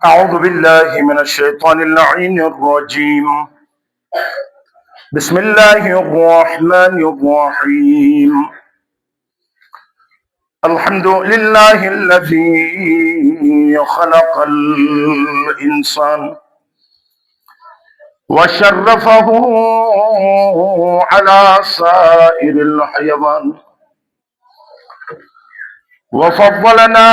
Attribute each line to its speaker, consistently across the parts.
Speaker 1: أعوذ بالله من الشيطان اللعين الرجيم. بسم الله الرحمن الرحيم. الحمد لله الذي خلق الإنسان وشرفه على سائر الحيوان وفضلنا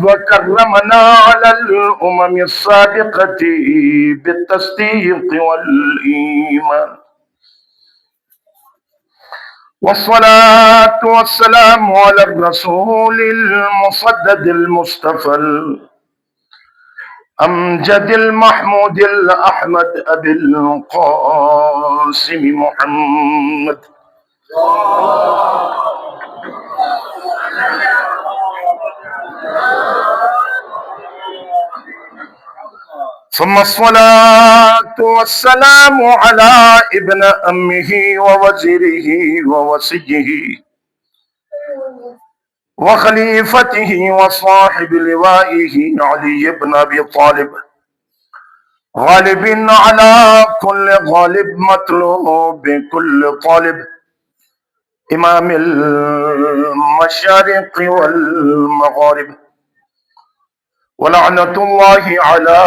Speaker 1: وكرمنا على الأمم السابقة بالتصديق والإيمان، والصلاة والسلام على الرسول المصدد المصطفى الأمجد المحمود الأحمد أبي القاسم محمد ثم الصلاة والسلام على ابن أمه ووزيره ووصيه وخليفته وصاحب لوائه علي بن أبي طالب، غالب على كل غالب مطلوب بكل طالب، إمام المشارق والمغارب، ولعنة الله على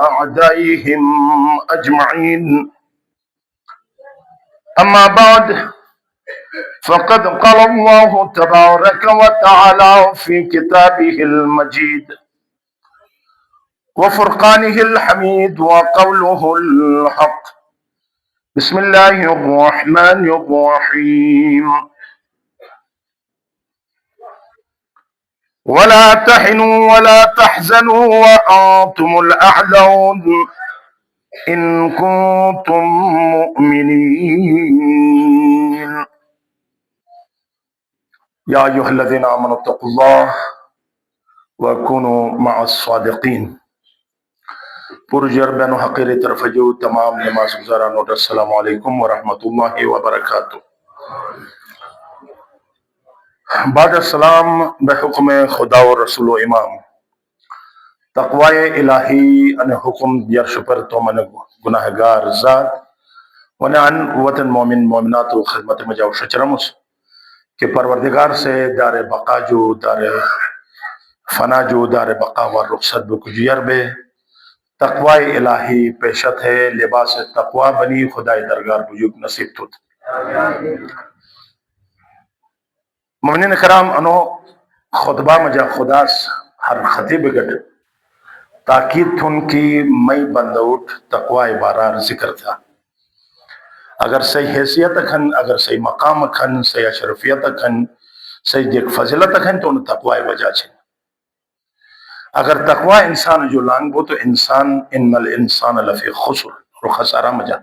Speaker 1: أعدائهم أجمعين. أما بعد، فقد قال الله تبارك وتعالى في كتابه المجيد وفرقانه الحميد وقوله الحق: بسم الله الرحمن الرحيم. ولا تهنوا ولا تحزنوا وأنتم الأعلون إن كنتم مؤمنين. يا أيها الذين آمنوا اتقوا الله وكونوا مع الصادقين. پرجر بین حقیر طرف جو تمام نماز گزاران اور السلام علیکم ورحمۃ اللہ وبرکاتہ. بعد السلام بحکم خدا و رسول و امام تقوی الہی ان حکم دیار شپر تو من گناہگار ذات ونعن وطن مومن مومنات و خدمت مجاو شچرمس کہ پروردگار سے دار بقا جو دار فنا جو دار بقا و رخصت بکجیر بے تقوی الہی پیشت ہے لباس تقوی بنی خدای درگار بجوگ نصیب تھت. مومنین کرام انو خطبہ مجا خداس ہر خطیب گٹ تاکید تھن کی مئی بندوٹ تقوی بارار ذکر تھا. اگر صحیح حیثیت کھن، اگر صحیح مقام کھن، صحیح اشرفیت کھن، صحیح دیکھ فضلت کھن تو ان تقوی وجہ چھے. اگر تقوی انسان جو لانگ بو تو انسان ان الانسان لفی خسر رو خسارہ مجا.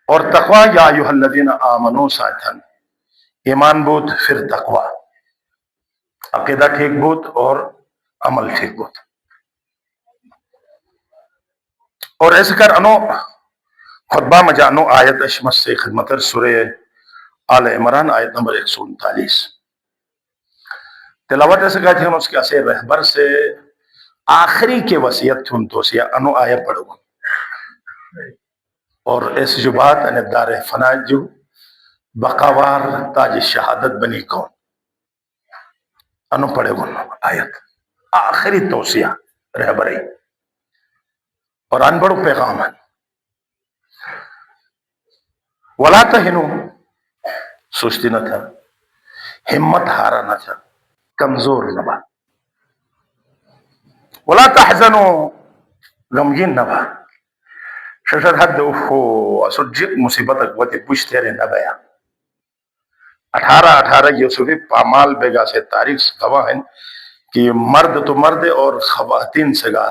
Speaker 1: اور تقوی یا ایوہ الذین آمنو ساتھن ایمان بود پھر تقوی، عقیدہ ٹھیک بود اور عمل ٹھیک بود. اور ایسے کر انو خطبہ مجا انو آیت اشمس سے خدمتر سورہ آل عمران آیت نمبر 139 تلاوت ایسے کہتے ہیں. اس کے اسے رہبر سے آخری کے وصیت تھن تو سیا انو آیت پڑھو اور ایسی جو بات انہیں دار فنا جو بقاوار تاج شہادت بنی کون انو پڑھے گن آیت آخری توصیہ رہبری اور ان بڑو پیغام ہے. ولا تہنو سستی نہ تھا، ہمت ہارا نہ تھا، کمزور نہ با. ولا تحزنو غمگین نہ با. ششد حد اوہو اسجد مصیبت اقوات پوچھ تیرے نہ بیا. 18 یوسفی پامال بیگا سے تاریخ گواہ ہیں کہ مرد تو مرد اور خواتین سے گا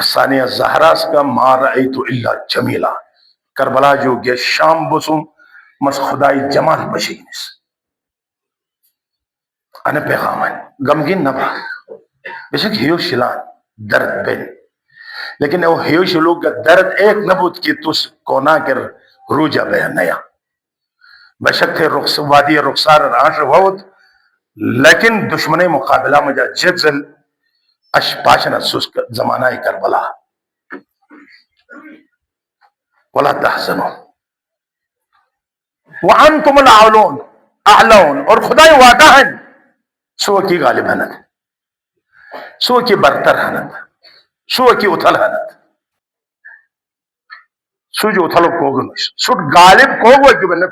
Speaker 1: ثانیہ زہرا سے گا ما رأیتو الا جمیلا. کربلا جو گیا شام بسوں مس خدای جمال بشینس انہیں پیغام ہے. غمگین نہ با بشک ہیو شلان درد بین، لیکن وہ ہیو شلوگ کا درد ایک نبوت کی تس کونا کر روجہ بیا نیا. بشک تھے وادی رخسار راش وود لیکن دشمن مقابلہ مجا جگزل اش پاشن سسک زمانہ کربلا ولا تحزنوا وانتم الاعلون اعلون، اور خدا وعدہ ہے سو کی غالب ہنت، سو کی برتر ہنت، سو کی اتھل ہنت، سو جو اتھل کوگن سو غالب کوگو جو بنے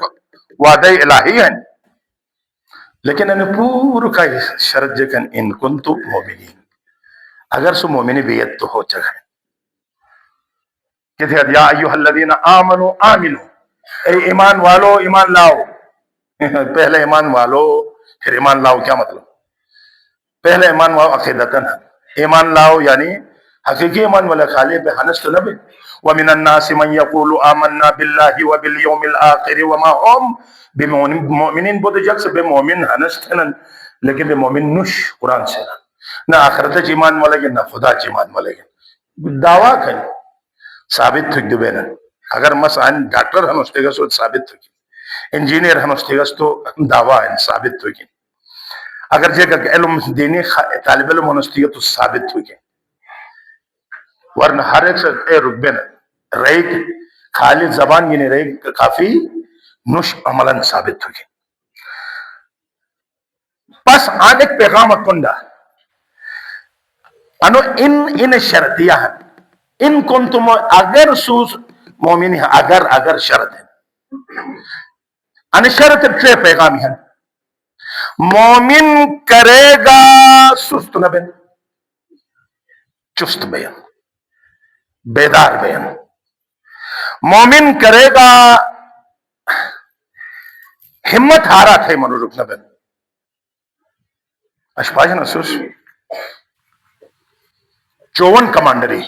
Speaker 1: وعدہ الہی ہے، لیکن انہیں پور کا شرط جکن ان کنتم مومنین، اگر سو مومنی بیت تو ہو چکے کہ یا ایوہ الذین آمنوا آمنوا، اے ایمان والو ایمان لاؤ، پہلے ایمان والو پھر ایمان لاؤ کیا مطلب؟ پہلے ایمان والو عقیدتاً ایمان لاؤ یعنی حقیقی ایمان والا خالی پہ حنس تو نبی وَمِنَ النَّاسِ مَنْ يَقُولُ آمَنَّا بِاللَّهِ وَبِالْيَوْمِ الْآخِرِ وَمَا هُمْ بِمُؤْمِنِينَ، بود جگ سے بے مومن حنس تھنن لیکن بے مومن نش قرآن سے نہ آخرت ایمان والے گے نہ خدا ایمان والے گے دعویٰ کریں ثابت تھک دو بینا، اگر مثلا ڈاکٹر ہنستے گا سو ثابت تھکی، انجینئر ہنستے گا تو دعویٰ ہے ثابت تھکی، اگر جگہ علم دینی طالب علم ہنستے گا تو ثابت تھکی، ورنہ ہر ایک سے اے رکبے نا رئیک خالی زبان گی نہیں رئیک کافی نش عملاً ثابت تھکی۔ پس آن ایک پیغام اکنڈا انو ان شرطیہ ہیں ان کنتم اگر سوز مومن ہے اگر شرط ہے ان شرط ٹرے پیغامی ہیں مومن کرے گا سست نہ بین چست بیان بیدار بیان، مومن کرے گا ہمت ہارا تھے منو رکنا بین اشپاج نسوس 54 کمانڈری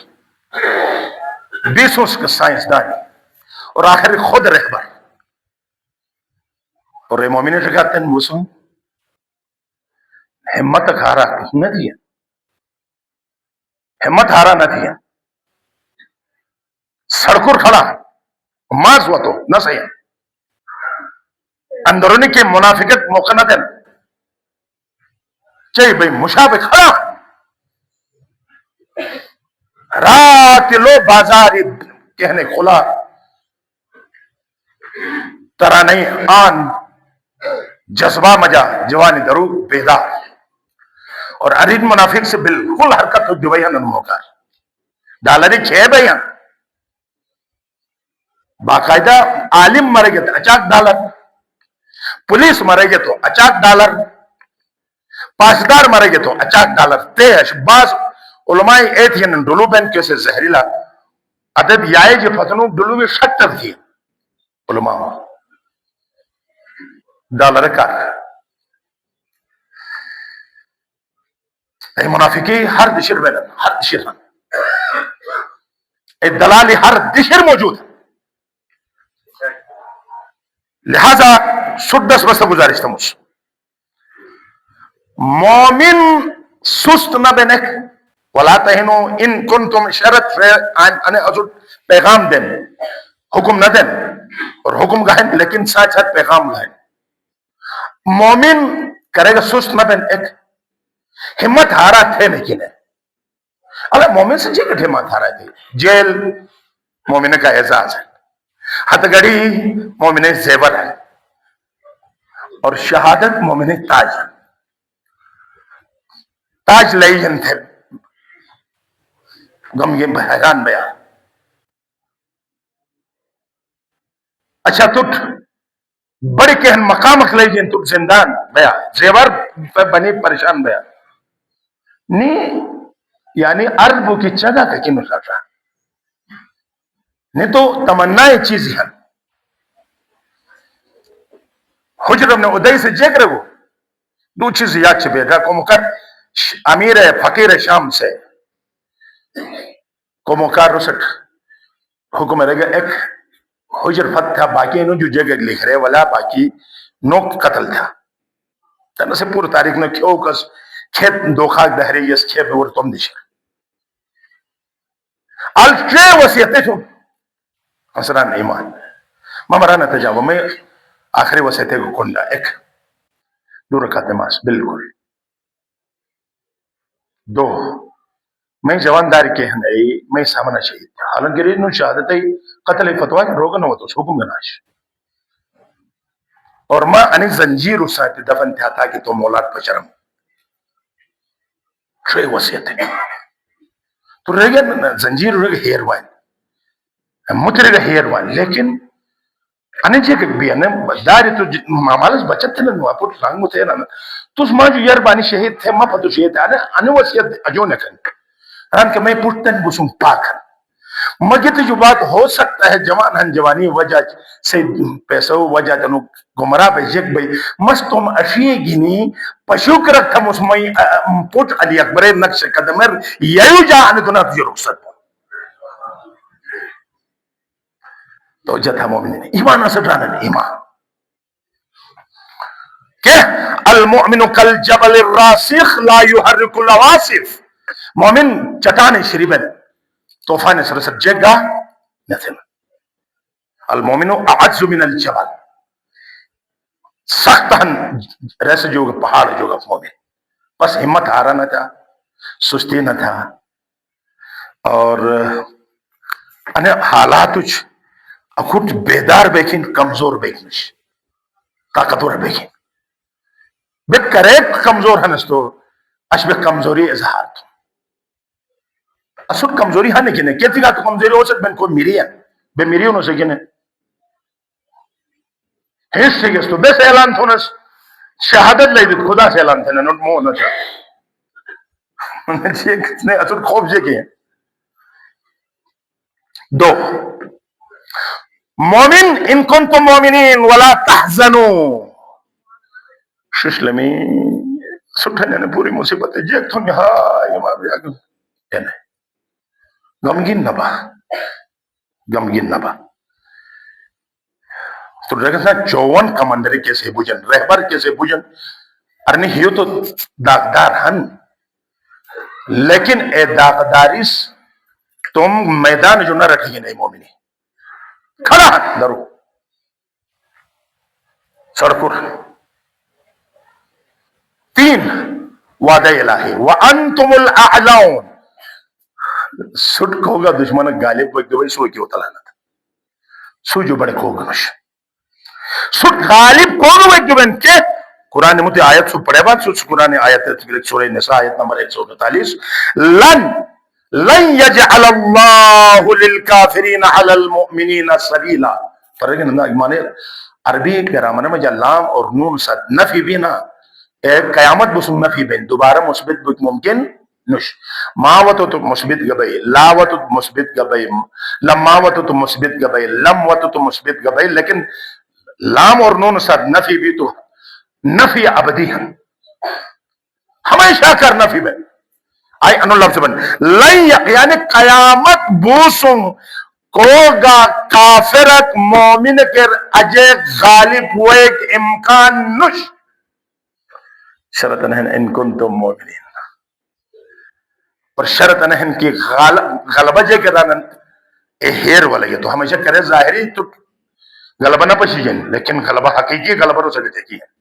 Speaker 1: 20 اس کا سائنسدان اور آخر خود رہبر اور اے مومنی رکھاتے ہیں وہ ہمت ہارا نہ دیا، ہمت ہارا نہ دیا، سڑکور کھڑا ماز ہوا تو نہ صحیح اندرونی کے منافقت موقع نہ دینا چاہیے بھئی مشابہ کھڑا رات لو بازاری کہنے کھلا ترا نہیں آن جذبہ مجا جوانی درو بیدار اور ارین منافق سے بالکل حرکت ہو دیوئیان ان موقع ڈالری چھے بیان باقاعدہ عالم مرے گے تو اچاک ڈالر، پولیس مرے گے تو اچاک ڈالر، پاسدار مرے گے تو اچاک ڈالر، تیش باز علماء ایتھین ڈلو بین کیسے زہریلا عدد یائے جی فتنوں ڈلو بھی شکتر تھی علماء ڈالر کار اے منافقی ہر دشر بیلن ہر دشر اے دلالی ہر دشر موجود لہذا سدس بس گزارش تمس مومن سست نہ بینک ولا تہنو ان کنتم شرط انے حضور پیغام دیں حکم نہ دیں اور حکم گاہیں لیکن ساتھ ساتھ پیغام گاہیں مومن کرے گا سست نہ بین ایک ہمت ہارا تھے لیکن ہے اللہ مومن سے جی کٹ ہمت ہارا تھے جیل مومن کا اعزاز ہے ہتھ گڑی مومن زیور ہے اور شہادت مومن تاج ہے تاج لئی جن تھے غم یہ حیران بیان اچھا تٹ بڑی کہن مقامک لئی جن تٹ زندان بیان زیور بنی پریشان بیان نی یعنی عربوں کی جگہ کا کی نصر رہا نہیں تو تمنا چیز ہے حجر نے ادائی سے جیک رہے وہ دو چیز یاد چھے بیٹا کو مکر امیر فقیر شام سے کو مکر رسٹ حکم رہے گا ایک حجر فت تھا باقی انہوں جو جگہ لکھ رہے والا باقی نوک قتل تھا تنہ سے پور تاریخ میں کیوں کس کھیت دو خاک دہری یس کھیت اور تم دیشر الٹرے وسیعتے چھو حسنان ایمان ممرانا تجاوہ میں آخری وسیعتے کو کنڈا ایک دو رکعت نماز بالکل دو میں جواندار کے ہیں میں سامنا شہید تھا حالانکہ ریزنو شہادت قتل فتوہ روگن ہو تو حکم گناش اور ما ان زنجیر اسات دفن تھا تاکہ تو مولاد پچرم شوئے وصیت ہے تو رگا زنجیر رگا ہیر وائن مترگا ہیر وائن لیکن انے جے کہ بھی انے داری تو مامالس بچت تھے نو اپوٹ رنگ متے نا تو ما جو یار بانی شہید تھے ما پتو شہید تھے انے وصیت اجو نہ کن ران کہ میں پوچھتن بسوں پاک مجھے جو بات ہو سکتا ہے جوان ہن جوانی وجہ سے پیسو وجہ تنو گمراہ بے جگ بے مستم اشیئے گنی پشوک رکھم اس میں پوٹ علی اکبر نقش قدمر یایو جا انتنا تجھے رخصت تو جتھا مومنین ایمان اصل رانا ایمان کہ المؤمن کالجبل الراسخ لا يحرك العواصف مومن چٹان شریبن طوفان سرسر جگہ نتھن المؤمن اعز من الجبل سخت ہن ریس جو پہاڑ جو مومن بس ہمت ہارا نہ تھا سستی نہ تھا اور حالات اکھٹ بیدار بیکن کمزور بیکنش طاقتور بیکن بے کریک کمزور ہنستو اش بے کمزوری اظہار تو اصل کمزوری ہاں نہیں کنے کہتی گا تو کمزوری ہو سکتا میں کوئی میری ہے بے میری ہونو سے کنے حیث سے گستو بے سے اعلان تھونس شہادت لئی دیت خدا سے اعلان تھے نوٹ مو ہونا چاہا اصل خوف جے کی ہیں دو مومن ان کنتم مومنین ولا تحزنو ششلمی سٹھنے نے پوری مصیبت ہے جیک تھو نہائی امام ریاگو یہ نہیں غمگین نبا غمگین نبا تو رکھنا 54 کمانڈری کیسے بجن رہبر کیسے بجن ارنی ہیو تو داغدار ہن لیکن اے داغداریس تم میدان جو نہ رکھیں گے نہیں مومنی کھڑا ہن درو سڑکور 3 وعدہ الہی وَأَنْتُمُ الْأَعْلَوْنَ سٹ کھوگا دشمن غالب کو ایک دو سوئی کی ہوتا لانا تھا سو جو بڑے کھوگا نش سٹ غالب کھوگا ایک دو بین کہ قرآن مجھے آیت سو پڑے بات سو قرآن آیت سورہ نساء آیت نمبر 148 لن یجعل اللہ للکافرین علی المؤمنین سبیلا فرق ہے مانے عربی گرامر میں لام اور نون ساتھ نفی بھی نا ایک قیامت بسن نفی بین دوبارہ مثبت بک ممکن نش ماوتو تو مثبت گبئی لاوتو مثبت گبئی لماوتو تو مثبت گبئی لموتو تو مثبت گبئی لیکن لام اور نون ساتھ نفی بھی تو نفی ابدی ہے ہمیشہ کر نفی بین آئی انو لفظ بن لن یعنی قیامت بوسن کوگا کافرت مومن کر اجے غالب ہوئے ایک امکان نش شرط نہن ان کنتم مومنین اور شرط نہن کی غلبہ جے کے دانن ہیر والے گے تو ہمیشہ کرے ظاہری تو غلبہ نہ پشی جن لیکن غلبہ حقیقی غلبہ رو سکتے کی ہے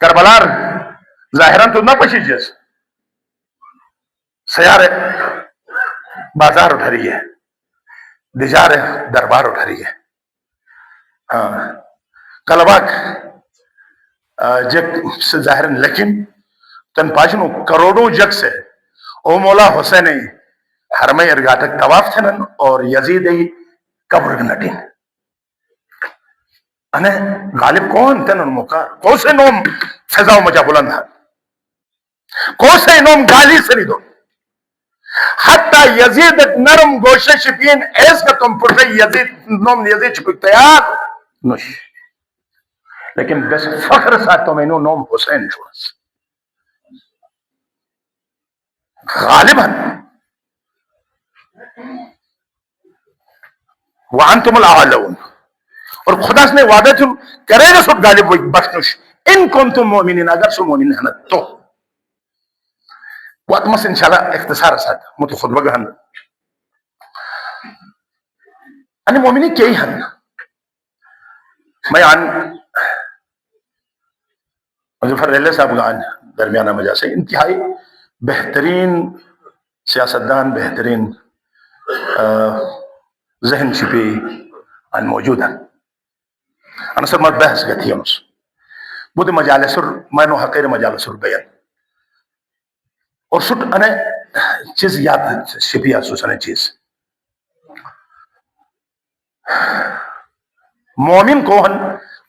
Speaker 1: کربلار ظاہران تو نہ پشی جیس سیارے بازار اٹھا رہی ہے دجار دربار اٹھا رہی ہے ہاں غلبہ جگ سے ظاہرن لیکن تن پاچنو کروڑوں جگ سے او مولا حسین حرم ارگاٹک طواف تھنن اور یزید قبر نٹین انہیں غالب کون تن ان مکار کو سے نوم فضا و مجا بلند ہے کو سے نوم گالی سے نہیں دو حتی یزید نرم گوشے شپین ایس کا تم پڑھے یزید نوم یزید چپک تیار نش لیکن بس فخر ساتھ تو میں نوم حسین چھوڑس غالباً وانتم الاعلون اور خدا سے وعدہ تم کرے گا سب غالب ہوئی بخشش ان کنتم مومنین اگر سو مومن ہیں تو وقت مس انشاءاللہ اختصار ساتھ مت خطبہ گہن ان مومنی کئی ہیں میں عن مظفر ریلے صاحب گان درمیانہ مجا سے انتہائی بہترین سیاستدان، بہترین ذہن چھپی ان موجود ہیں. انا سر مت بحث گتی ہمس بود مجالس مانو حقیر مجالس بیان اور سٹ انا چیز یاد شپیا سوسن چیز مومن کوہن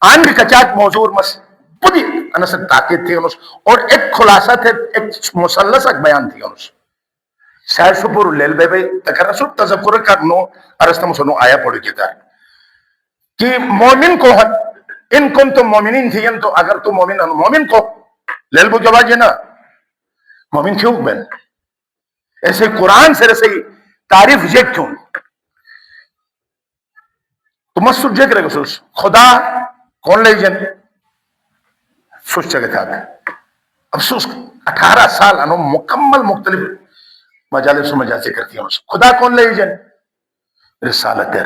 Speaker 1: آن بھی کچاک موضوع مس بدی انا سر تاکید تھی انس اور ایک خلاصہ تھے، ایک مثلث ایک بیان تھی انس شاید سپور لیل بے بے تکرسو تذکر کرنو ارستم سنو آیا پڑھ کیتا ہے کہ مومن کوہن ان کنتم مومنین تھی تو اگر تو مومن ہن مومن کو لیل بو جواز ہے نا مومن کیوں بن ایسے قرآن سے رسے تعریف یہ کیوں تو مسجد جگ رہے گا خدا کون لے جن سوچ چکے تھا افسوس 18 سال انہوں مکمل مختلف مجالس و مجالس کرتی ہیں خدا کون لے جن رسالت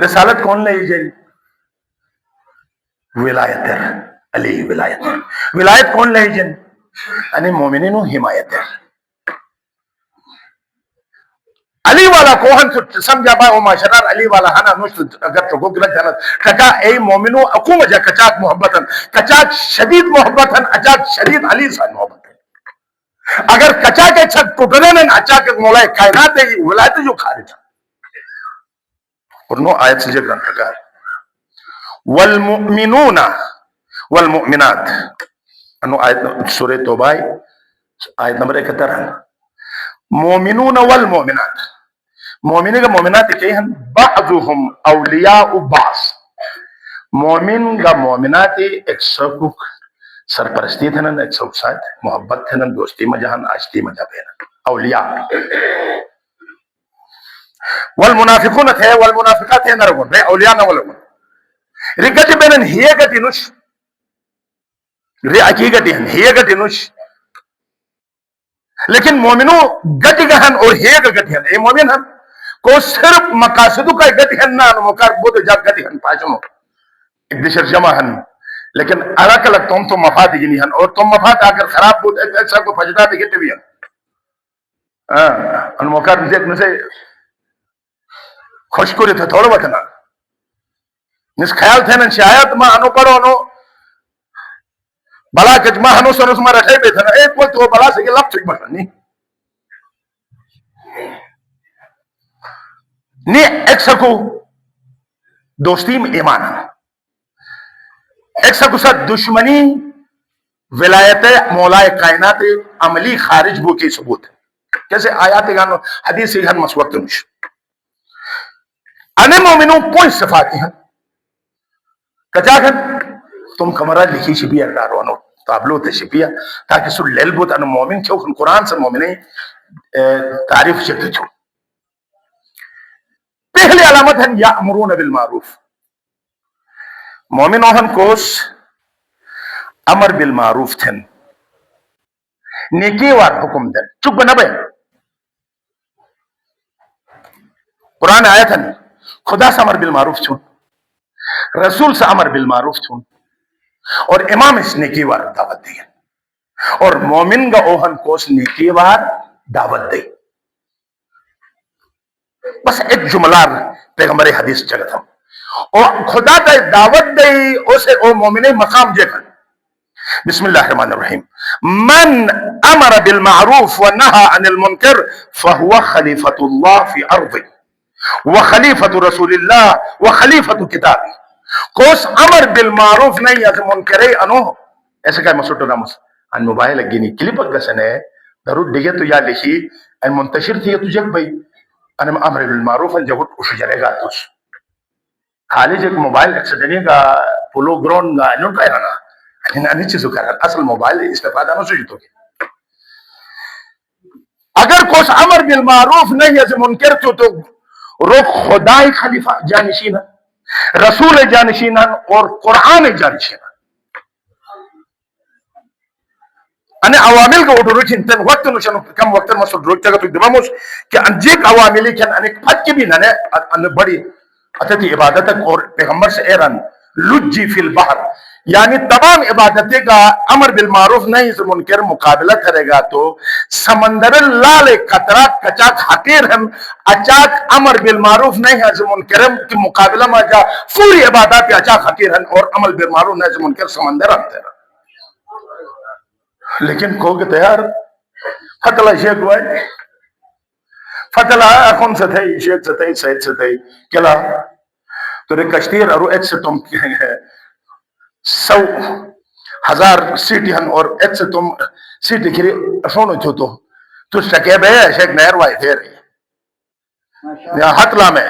Speaker 1: رسالت کون لے جن ولایت علی ولایت کون لے جن یعنی مومنین و حمایت علی والا کوہن تو سمجھا با او معاشرار علی والا ہنا نوشت اگر تو گوگل جنت کہا اے مومنو اقوم جا کچاک محبتن کچاک شدید محبتن اچاک شدید علی سان محبتن اگر کچاک چھت ٹوٹنن اچاک مولا کائنات ہے ولایت جو خارج اور نو آیت سے جگرن کہا والمؤمنون والمؤمنات انو آیت سورہ توبہ آیت نمبر 71 مومنون والمؤمنات مومنین کا مومنات کہے ہیں بعضهم اولیاء بعض مومن کا مومنات ایک سکوک سرپرستی تھنن ایک سوک ساتھ محبت تھنن دوستی مجہن آشتی مجہ بینن اولیاء والمنافقون تھے والمنافقات تھے نرگون بے اولیاء نولگون رکتی بینن ہیے گتی نش رعکی گتی ہن ہیے گتی نش لیکن مومنوں گتی گہن اور ہیے گتی ہن اے مومن ہن کو صرف مقاصدوں کا گتی ہن نا مقار بود جا گتی ہن پاچمو ایک دشر جمع ہن لیکن علاقہ لگ تم تو مفاد ہی نہیں ہن اور تم مفاد اگر خراب بود ایسا کو فجدہ بھی گتی بھی ہن ان مقار دیکھ میں سے خوش کوری تھا تھوڑا بتنا نس خیال تھے نا شاید ما انو پڑھو انو بلا کجما ہنو سنو سما رکھے بے تھا نا ایک وقت وہ بلا سے کہ لب چک بٹھا نی ایک سکو دوستی میں ایمان ہے ایک سکو ساتھ دشمنی ولایت مولا کائنات عملی خارج بو کی ثبوت جیسے آیات گانو حدیث ہن مسوقت نش انے مومنوں پوئی صفاتی ہیں کچاکن تم کمرہ لکھی شبیہ دارو انو تابلو تے شبیہ تاکہ سر لیل بوت انو مومن چھو قرآن سے مومنیں تعریف شکل چھو پہلی علامت ہے یامرون بالمعروف مومنوں کوس امر بالمعروف تھن نیکی وار حکم دن چک بنا بے قرآن آیت ہے خدا سے امر بالمعروف چھون رسول سے امر بالمعروف چھون اور امام اس نیکی وار دعوت دی اور مومن کا اوہن کوس نیکی وار دعوت دی بس ایک جملہ پیغمبر حدیث جگت ہم اور خدا تا دعوت دی اسے او مومن مقام جے کھن بسم اللہ الرحمن الرحیم من امر بالمعروف ونہا عن المنکر فهو خلیفۃ اللہ فی ارض وخلیفۃ رسول اللہ وخلیفۃ کتابی کوس امر بالمعروف نہیں ہے منکرے انو ایسے کہ مسوٹو نامس ان موبائل لگینی کلپ گسنے ضرور دیگه تو یا لکھی ان منتشر تھی تو جگ بھئی انا امر بالمعروف ان جگت اٹھ جلے گا توس خالی جگ موبائل ایکسیڈنٹ کا پولو گراؤنڈ کا انو کا ہے نا انہی چیزوں کا اصل موبائل استفادہ نہ سوچتو کہ اگر کوس امر بالمعروف نہیں ہے منکر تو رو خدای خلیفہ جانشین رسول جانشین اور قرآن جانشین انا عوامل کا اٹھو رکھیں تن وقت نشان کم وقت مسود روکتا گا تو دماموس کہ انجیک عواملی کن انیک پھت کی بھی ننے ان بڑی اتتی عبادت اور پیغمبر سے ایران لجی فی البحر یعنی تمام عبادتیں کا امر بالمعروف نہیں سے منکر مقابلہ کرے گا تو سمندر لال قطرہ کچاک حقیر ہم اچاک امر بالمعروف نہیں ہے سے منکر کی مقابلہ میں جا پوری عبادت اچاک حقیر ہیں اور عمل بالمعروف نہیں سے منکر سمندر ہم تیرا لیکن کو کہ تیار فتلہ شیخ ہوئے فتلہ اخون سے تھے شیخ سے تھے سید سے تھے کلا تو رے کشتیر اور ایک سے تم 100,000 سیٹی ہن اور ایک سے تم سیٹی کھری افونو چھو تو شکے بے شیخ نہر وائی دے رہی یا حتلہ میں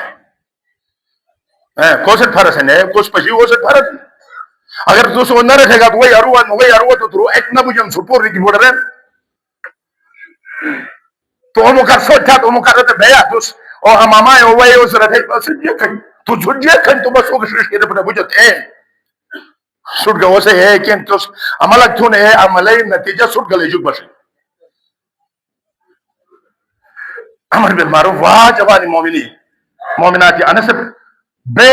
Speaker 1: کوشت پھرس ہے کچھ پشی کوشت پھرس اگر تو سو نہ رکھے گا تو وہی اروا تو ترو ایک نہ بجن سپور رکی بڑھ رہے تو ہم کر سوچا تو ہم کر رہتے بھیا تو ہم آمائے ہوئے اس رہتے تو جھٹ جے کھن تو بس وہ کشش کے رہتے بجت ہے سٹ گئے اسے ہے کہ عملک تھونے ہے عملی نتیجہ سٹ گلے جو بشی امر بالمعروف واجبانی مومناتی انسب بے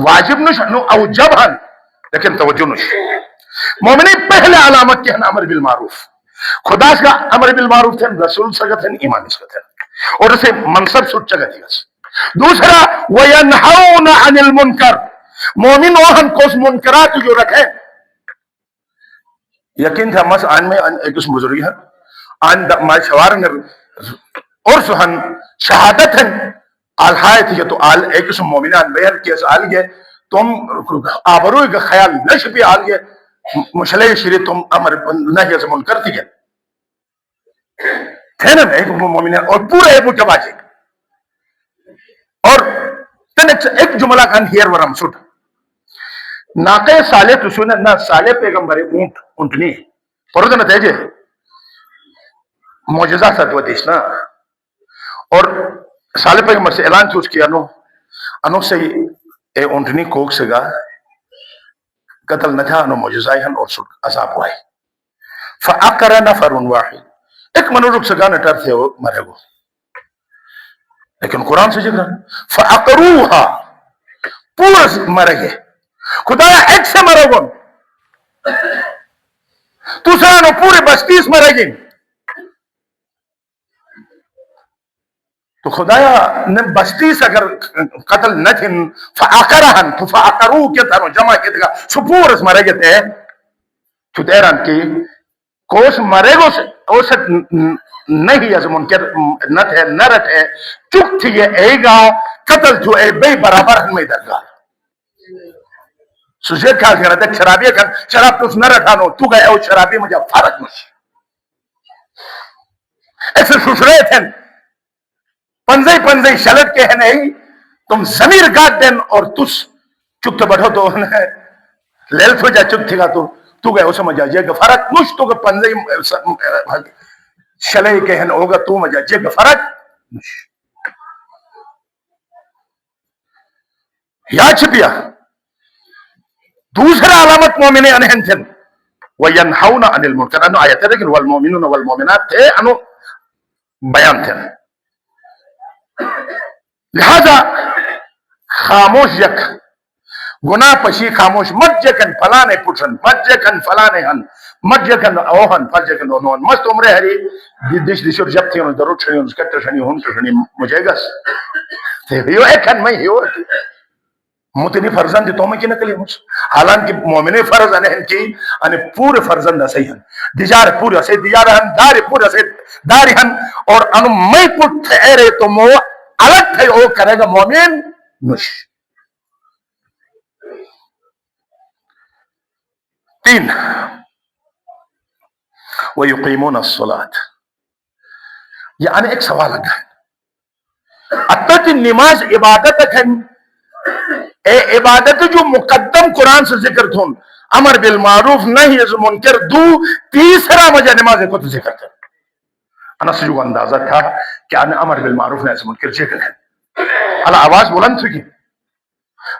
Speaker 1: واجب نش اوجب ہن لیکن توجہ نش مومنی پہلے علامت کیا ہے امر بالمعروف خدا کا امر بالمعروف تھے رسول سگت ہیں ایمان اس کا تھے اور اسے منصب سٹ چگت ہے دوسرا وَيَنْحَوْنَ عَنِ الْمُنْكَرِ مومن وہن کوس منکرات جو رکھیں یقین تھا مس آن میں ایک اس بزرگی ہے آن مائی شوارن اور سہن شہادت ہیں آلہائے تھی تو آل ایک اس مومنان بہر کیس آل گئے تم آبروئی کا خیال نش بھی آل گئے مشلح شری تم امر نہیں سے منکر تھی گئے تھے نا ایک مومنان اور پورے ایک مجھباجے اور ایک جملہ کان ہیر ورم سٹ ناقے سالے تو سنن نہ سالے پیغمبر اونٹنی پردہ نتیجے معجزہ ستو دیشنا اور سالے پیغمبر سے اعلان چوز کیا انو سے اے اونٹنی کوک سے گا قتل نہ تھا انو معجزہ ہن اور سٹ عذاب ہوئی فَأَقَرَ نَفَرٌ وَاحِدٌ ایک منو رک سگا نٹر تھے وہ مرے گو لیکن قرآن سے ذکر فَأَقَرُوهَا پورا مرے گے خدا ایک سے مرے گو تو سانو پورے بستیس مرے گی تو خدایا نے بستیس اگر قتل نہ تھن فَأَقَرَهَن تو فَأَقَرُوه کیا تھا جمع کیا تھا سو پورس مرے گے تھے تو دیران کی کوس مرے گو سے نہیں ہے منکر نہ تھے نہ رہتے چک تھی یہ اے گا قتل تو اے بے برابر ہن میں درگاہ سوچے کھا کر رہتے شرابی کھا شراب تو اس نہ رہتا نو تو گئے او شرابی مجھے فرق مش ایسے سسرے تھے پنزے شلٹ کے ہیں نہیں تم ضمیر گاٹ دین اور تس چک تو بڑھو تو لیل تو جا چک تھی گا تو گئے اسے مجھے جے گا فرق مش تو کہ پنزے شلے کے ہیں ہوگا تو مجھے جے گا فرق مش یا چھپیا دوسرا علامت مومن انہن تھے وَيَنْحَوْنَ عَنِ الْمُنْكَرِ انو آیت ہے لیکن والمومنون والمومنات تھے انو بیان تھے لہذا خاموش یک گناہ پشی خاموش مت جکن فلانے پوچھن مت جکن فلانے ہن مت جکن اوہن فل جکن اونون مست عمرے ہری دیش اور جب تھی انہوں درود شنی انہوں سکتر شنی ہون شنی مجھے گس ہیو ایک ہن میں ہیو متنی فرزند تو میں کی نکلی مجھ حالانکہ مومنی فرز انہن کی انہیں پورے فرزند اسے ہن دیجار پورے اسے دیجار ہن داری پورے اسے داری ہن اور انہوں میں پوچھ تھے رہے تو مو الگ تھے او کرے گا مومن نش 3 وَيُقِيمُونَ الصَّلَاةِ یعنی ایک سوال لگا ہے اتت نماز عبادت ہے اے عبادت جو مقدم قرآن سے ذکر تھون امر بالمعروف نہیں از منکر دو تیسرا مجھے نماز کو تو ذکر تھا انا سے جو اندازہ تھا کہ امر بالمعروف نہیں از منکر ذکر ہے اللہ آواز بلند تھی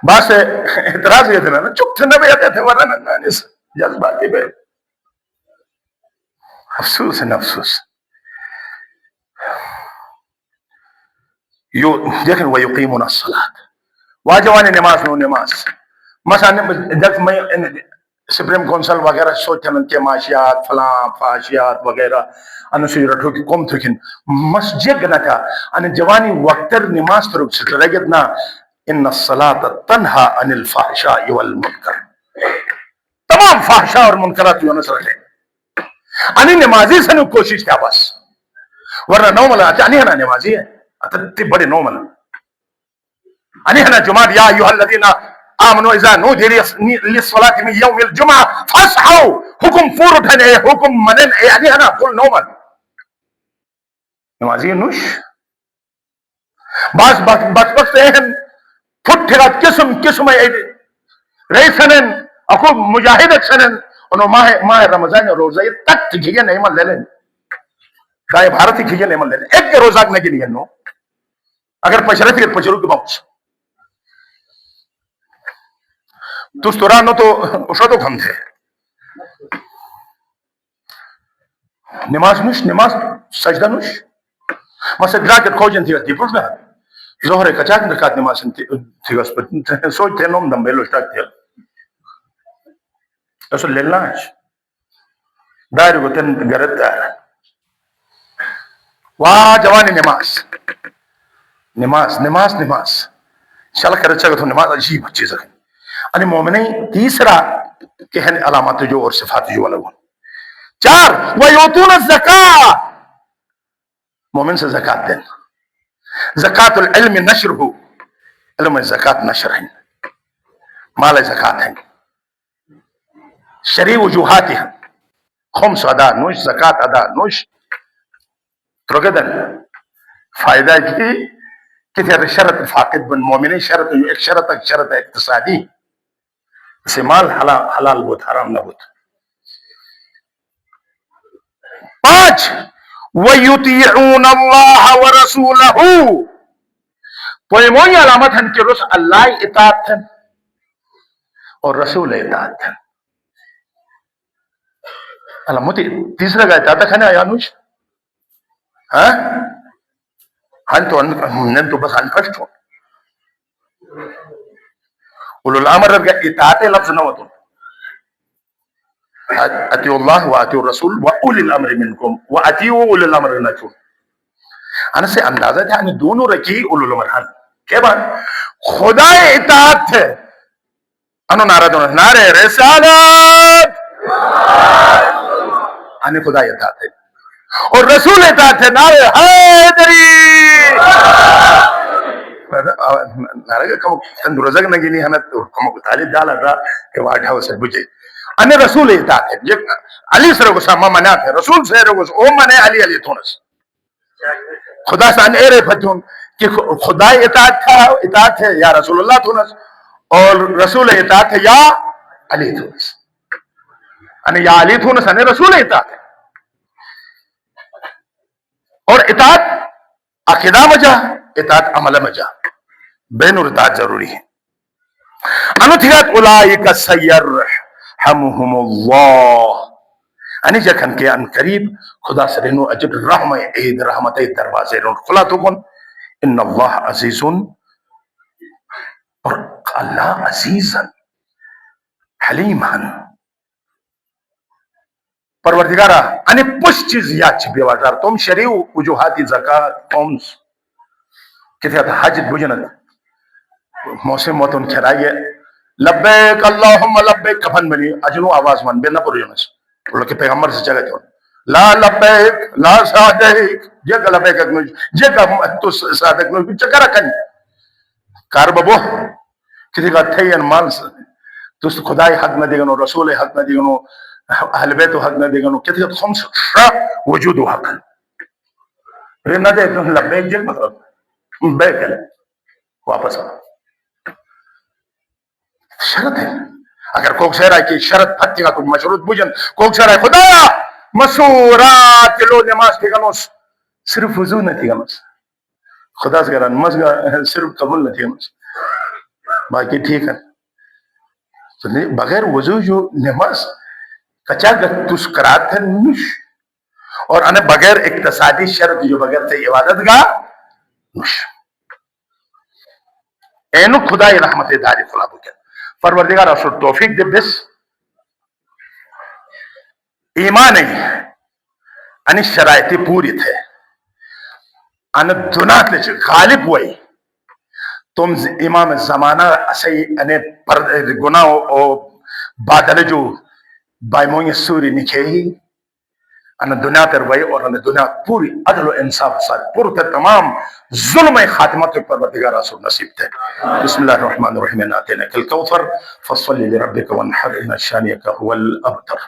Speaker 1: بس اعتراض یہ تھا نا چپ تھے نہ بیتے تھے ورنہ نانس جذباتی بے افسوس ہے افسوس دیکھیں وَيُقِيمُونَ الصَّلَاةِ واجبانی نماز نو نماز مثلا جب میں سپریم کونسل وغیرہ سوچن کے معاشیات فلاں فحاشیات وغیرہ ان سے رٹو کہ کم تھکن مسجد نہ تھا ان جوانی وقتر نماز ترک سترگت نہ ان الصلاۃ تنہا عن الفحشاء والمنکر تمام فحشاء اور منکرات یوں نہ رکھے ان نمازی سے کوشش کیا بس ورنہ نومل ان ہے نمازی ہے اتنے بڑے نومل ان ہے جمعہ یا ایھا الذین آمنوا اذا نودي للصلاة من يوم الجمعة فاسعوا حکم فور اٹھنے حکم منن یعنی ہے نا کل نومن نمازی نوش بعض بچ اہم پھٹھرات قسم قسم ریسنن اکو مجاہد سنن انہوں ماہ رمضان روزہ تک تکیے نہیں من لے لیں دائیں بھارت تکیے نہیں من لے لیں ایک روزہ نہ گنی نو اگر پشرت کے پشرو کے باپس تو استورانو تو اشو تو کم تھے نماز نوش نماز سجدہ نوش مسجد راکت کھوجن تھی پوچھ نا ظہر کچاک رکعت نماز تھی اس پر سوچتے نوم دم بیلو اشتاک تھی اسو لیلاش دائر کو تن گرد دائر واہ جوانی نماز نماز نماز نماز انشاءاللہ کرچا گا تو نماز عجیب چیز ہے یعنی مومنین تیسرا کہن علامات جو اور صفات جو الگ چار وَيُؤْتُونَ الزَّكَاةَ مومن سے زکاة دین زکاة العلم نشر ہو علم زکاة نشر ہیں مال زکاة ہیں شرعی وجوہات ہیں خمس ادا نوش زکاة ادا نوش ترگدن فائدہ کی کسی شرط فاقد بن مومنین شرط ایک شرط اقتصادی اسے مال حلال بود حرام نہ بود پانچ وَيُطِيعُونَ اللَّهَ وَرَسُولَهُ پوئموئی علامت ہیں کہ رس اللہ اطاعت ہیں اور رسول اطاعت ہیں علامت تیسرا کا اطاعت ہے نا یانوش ہن تو بس انفشت ہو اولو الامر کا اطاعت لفظ نہ ہوتا اطیعوا اللہ واطیعوا الرسول واولی الامر منکم واطیعوا اولی الامر منکم انا سے اندازہ تھا ان دونوں رکی اولو الامر ہن کیا بات خدا اطاعت ہے انو نعرہ دونا نعرہ رسالت ان خدا اطاعت ہے اور رسول اطاعت ہے نعرہ حیدری نعرہ کا کم تندرزگ نگی نہیں ہمیں کم تعلیم ڈالا تھا کہ وہ اٹھاو سے بجھے انہیں رسول اطاعت ہے علی سر کو ساما منات ہے رسول سر کو او منے علی علی تونس خدا سان اے رے فتون کہ خدا اطاعت ہے یا رسول اللہ تونس اور رسول اطاعت ہے یا علی تونس انہیں یا علی تونس انہیں رسول اطاعت ہے اور اطاعت عقیدہ مجا اطاعت عمل مجا بین اور اطاعت ضروری ہے انتھیات اولائک سیرحمہم اللہ انی جکھن کے ان قریب خدا سے رنو اجب رحم عید رحمت دروازے رنو خلا تو کن ان اللہ عزیز اور اللہ عزیز حلیم ہن پروردگارہ انی پوش چیز یاد چھ بیوازار تم شریع وجوہاتی زکاة قومس کہتے ہیں حج بجنت موسم موتن کھرائیے لبیک اللہم لبیک کفن بنی اجنو آواز من بے نہ پر یونس اللہ کے پیغمبر سے جگہ تھے لا لبیک لا صادق جگہ لبیک اکنوش جگہ تو صادق نوش چکر رکھنی کار بابو کسی کا تھین مال سے تو خدای حق نہ دیگنو رسول حق نہ دیگنو اہل بیت حق نہ دیگنو کسی کا خمس شا وجود حق ہے نہ دے لبیک جگ مطلب بیک ہے واپس آ شرط ہے اگر کوک سہ رہا ہے کہ شرط پھٹی گا تو مشروط بجن کوک سہ رہا ہے خدایا مسورات کے لو نماز کے گنوس صرف وضو نہ تھی گنوس خدا سے کہا نماز کا صرف قبول نہ تھی گنوس باقی ٹھیک ہے بغیر وضو جو نماز کچا گتوس کرات ہے نش اور انہیں بغیر اقتصادی شرط جو بغیر سے عبادت گا نش اینو خدای رحمت داری خلا بکن پروردگار رسول توفیق دے بس ایمان ان شرائط پوری تھے ان دنات لچ غالب ہوئی تم امام زمانہ اسی انے گناہ او بادل جو بائمونی سوری نکھے ہی ان دنیا تر وئی اور ان دنیا پوری عدل و انصاف ساتھ پور تر تمام ظلم خاتمت پروردگار رسول نصیب تھے. بسم اللہ الرحمن الرحیم اعطیناک الکوثر فصلی لربک وانحر ان شانئک هو الابتر.